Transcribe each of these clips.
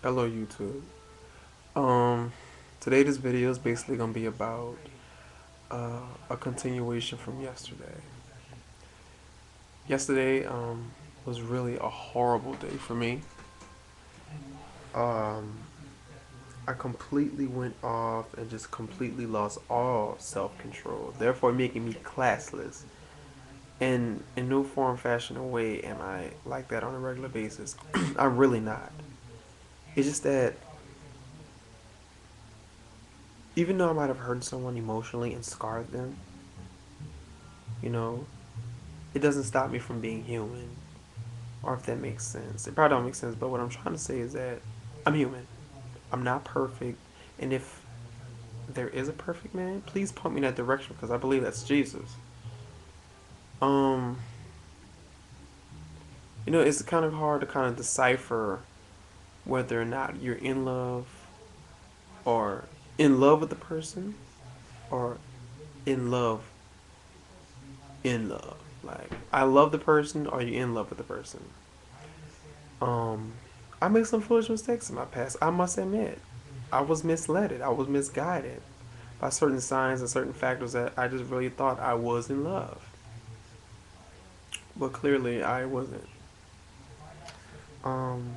Hello YouTube. Um, Today this video is basically gonna be about a continuation from yesterday. Yesterday was really a horrible day for me. Um, I completely went off and just completely lost all self-control, therefore making me classless. And in no form, fashion, or way am I like that on a regular basis. I'm really not. It's just that even though I might have hurt someone emotionally and scarred them, you know, it doesn't stop me from being human. Or if that makes sense. It probably don't make sense, but what I'm trying to say is that I'm human. I'm not perfect. And if there is a perfect man, please point me in that direction because I believe that's Jesus. Um, it's kind of hard to kind of decipher whether or not you're in love or in love with the person or in love in love. Like I love the person or you in love with the person. Um, I made some foolish mistakes in my past. I must admit, I was misled. I was misguided by certain signs and certain factors that I just really thought I was in love, but clearly I wasn't. Um,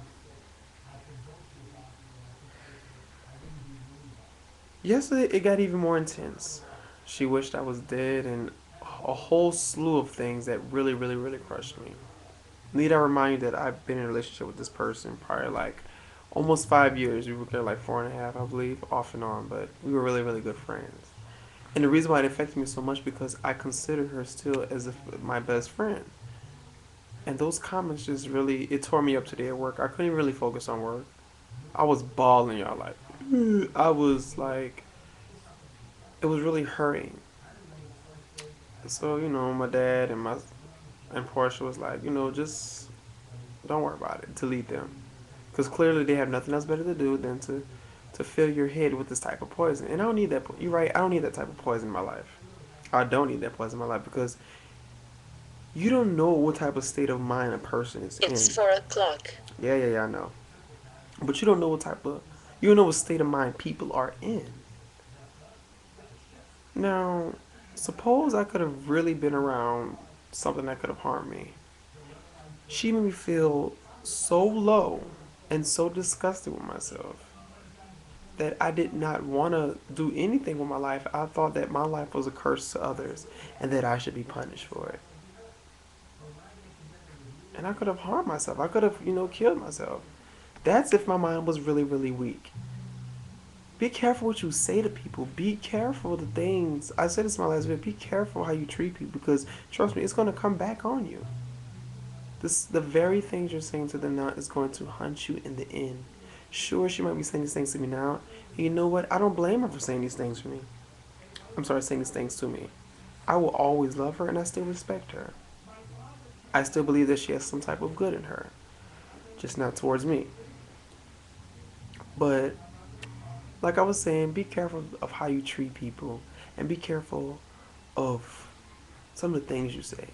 Yesterday it got even more intense. She wished I was dead, and a whole slew of things that really, really, really crushed me. Need I remind you that I've been in a relationship with this person prior, like almost 5 years. We were together like 4.5, I believe, off and on, but we were really, really good friends. And the reason why it affected me so much because I consider her still as if my best friend. And those comments just really it tore me up today at work. I couldn't really focus on work. I was bawling, y'all. Like I was like it was really hurting. So my dad and Portia was like, just don't worry about it. Delete them, because clearly they have nothing else better to do than to fill your head with this type of poison. And I don't need that. You're right. I don't need that type of poison in my life. I don't need that poison in my life because you don't know what type of state of mind a person is in. It's 4 o'clock. Yeah, yeah, yeah, I know. But you don't know what state of mind people are in. Now, suppose I could have really been around something that could have harmed me. She made me feel so low and so disgusted with myself that I did not want to do anything with my life. I thought that my life was a curse to others and that I should be punished for it. And I could have harmed myself. I could have, killed myself. That's if my mind was really, really weak. Be careful what you say to people. Be careful the things. I said this in my last video. Be careful how you treat people because trust me, it's going to come back on you. The very things you're saying to them now is going to hunt you in the end. Sure, she might be saying these things to me now. And you know what? I don't blame her for saying these things for me. I'm sorry, saying these things to me. I will always love her and I still respect her. I still believe that she has some type of good in her, just not towards me. But like I was saying, be careful of how you treat people and be careful of some of the things you say.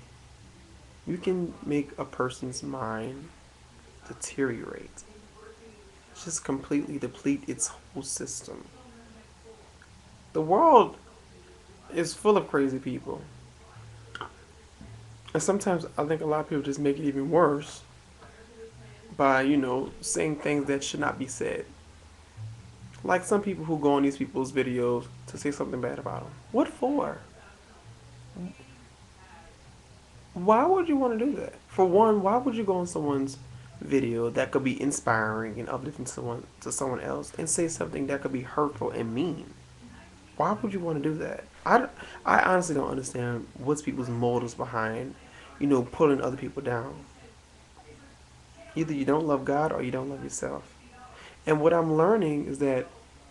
You can make a person's mind deteriorate, just completely deplete its whole system. The world is full of crazy people. And sometimes I think a lot of people just make it even worse by, saying things that should not be said. Like some people who go on these people's videos to say something bad about them. What for? Why would you want to do that? For one, why would you go on someone's video that could be inspiring and uplifting someone else and say something that could be hurtful and mean? Why would you want to do that? I honestly don't understand what's people's motives behind, pulling other people down. Either you don't love God or you don't love yourself. And what I'm learning is that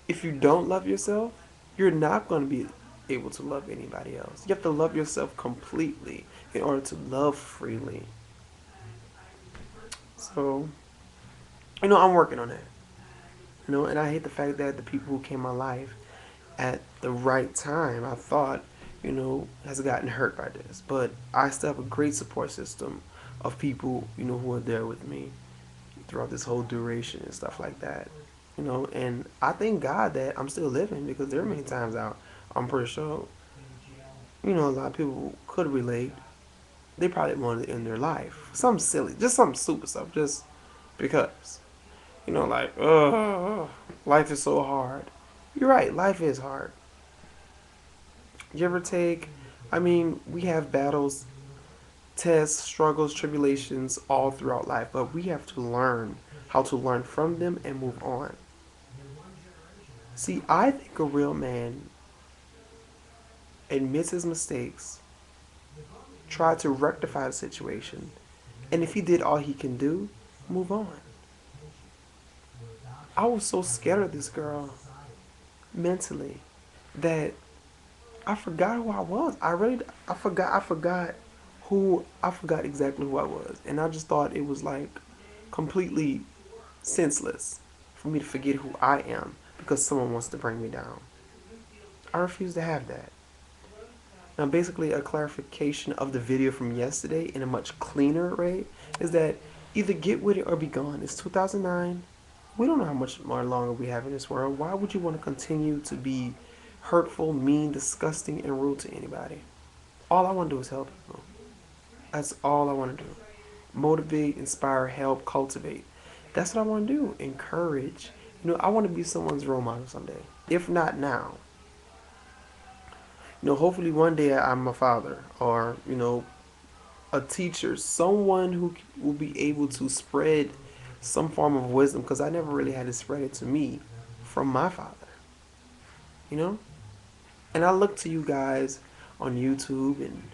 if you don't love yourself, you're not going to be able to love anybody else. You have to love yourself completely in order to love freely. So, I'm working on that. And I hate the fact that the people who came in my life at the right time, I thought, has gotten hurt by this. But I still have a great support system of people, who are there with me. throughout this whole duration and stuff like that. And I thank God that I'm still living because there are many times out. I'm pretty sure, a lot of people could relate. They probably wanted to end their life. Something silly, just something stupid stuff, just because. Like, life is so hard. You're right, life is hard. You ever take, we have battles, tests, struggles, tribulations all throughout life, but we have to learn how to learn from them and move on. See, I think a real man admits his mistakes, try to rectify the situation, and if he did all he can do, move on. I was so scared of this girl mentally that I forgot who I was. I forgot exactly who I was. And I just thought it was like completely senseless for me to forget who I am because someone wants to bring me down. I refuse to have that. Now, basically, a clarification of the video from yesterday in a much cleaner way is that either get with it or be gone. It's 2009. We don't know how much more longer we have in this world. Why would you want to continue to be hurtful, mean, disgusting, and rude to anybody? All I want to do is help people. That's all I want to do. Motivate, inspire, help, cultivate. That's what I want to do. Encourage. I want to be someone's role model someday. If not now. Hopefully one day I'm a father or, a teacher, someone who will be able to spread some form of wisdom because I never really had to spread it to me from my father, you know? And I look to you guys on YouTube and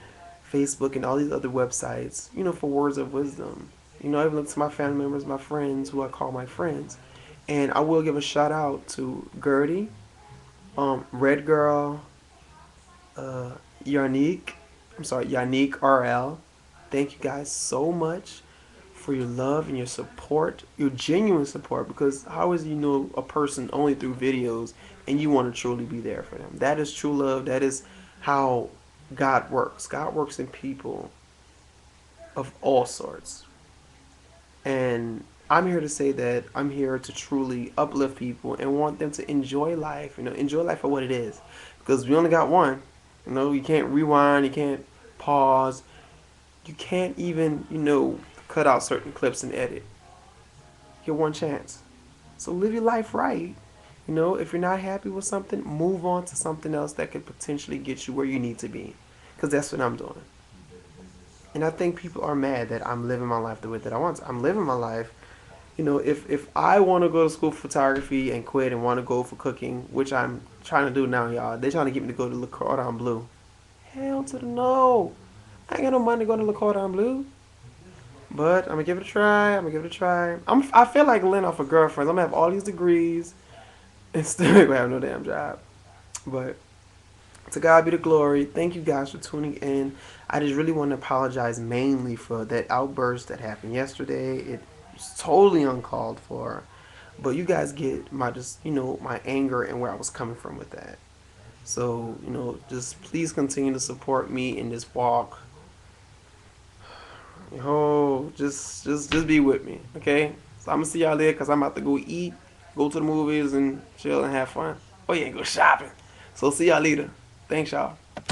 Facebook and all these other websites, for words of wisdom. I even look to my family members, my friends, who I call my friends. And I will give a shout out to Gerty, Redgirl, uh, YahNeek. YahNeek RL. Thank you guys so much for your love and your support, your genuine support. Because how is a person only through videos and you want to truly be there for them? That is true love. That is how God works. God works in people of all sorts. And I'm here to say that I'm here to truly uplift people and want them to enjoy life, enjoy life for what it is. Because we only got one. You can't rewind, you can't pause, you can't even, cut out certain clips and edit. You get one chance. So live your life right. If you're not happy with something, move on to something else that could potentially get you where you need to be. Because that's what I'm doing. And I think people are mad that I'm living my life the way that I want. I'm living my life. If I want to go to school for photography and quit and want to go for cooking, which I'm trying to do now, y'all. They're trying to get me to go to Le Cordon Bleu. Hell to the no. I ain't got no money to go to Le Cordon Bleu. But I'm going to give it a try. I feel like laying off of girlfriends. I'm going to have all these degrees and still ain't going to have no damn job. But to God be the glory. Thank you guys for tuning in. I just really want to apologize mainly for that outburst that happened yesterday. It was totally uncalled for. But you guys get my anger and where I was coming from with that. So, just please continue to support me in this walk. Just be with me, okay? So I'm gonna see y'all later because I'm about to go eat, go to the movies, and chill and have fun. Oh yeah, go shopping. So see y'all later. Thanks, y'all.